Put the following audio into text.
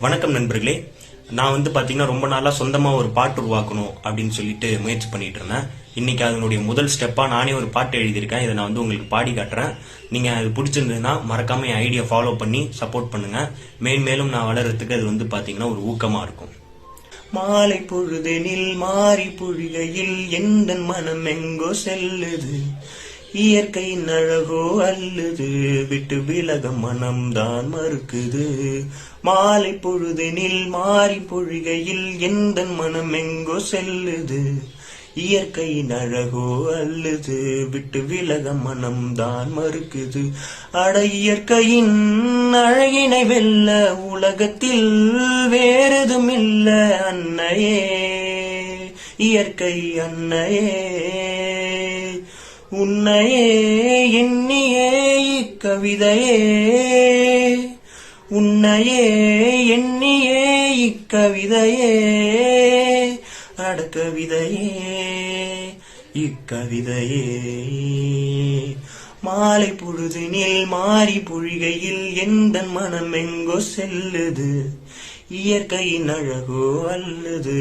வணக்கம் நண்பர்களே. நான் பாத்தீங்கன்னா ரொம்ப நாளா சொந்தமா ஒரு பாட்டு உருவாக்கணும் அப்படின்னு சொல்லிட்டு முயற்சி பண்ணிட்டு இருந்தேன். இன்னைக்கு அதனுடைய முதல் ஸ்டெப்பா நானே ஒரு பாட்டு எழுதியிருக்கேன். இதை நான் உங்களுக்கு பாடி காட்டுறேன். நீங்க அது பிடிச்சிருந்ததுன்னா மறக்காம என் ஐடியா ஃபாலோ பண்ணி சப்போர்ட் பண்ணுங்க. மேலும் நான் வளர்றதுக்கு அது பாத்தீங்கன்னா ஒரு ஊக்கமா இருக்கும். மாலை பொழுதெனில் மாறி பொழிகையில் எந்த மனம் எங்கோ செல்லுது, இயற்கையின் அழகோ அல்லது விட்டு விலக மனம்தான் மறுக்குது. மாலை பொழுதெனில் மாறி பொழிகையில் எந்த மனம் எங்கோ செல்லுது, இயற்கையின் அழகோ அல்லது விட்டு விலக மனம்தான் மறுக்குது. அட இயற்கையின் அழகினை வெல்ல உலகத்தில் வேறெதும் இல்ல அன்னையே, இயற்கை அன்னையே. உன்னையே எண்ணியே இக்கவிதையே, உன்னையே எண்ணியே இக்கவிதையே, அடக்கவிதையே இக்கவிதையே. மாலை பொழுதினில் மாறி பொழிகையில் எந்த மனம் எங்கோ செல்லுது, இயற்கையின் அழகோ அல்லது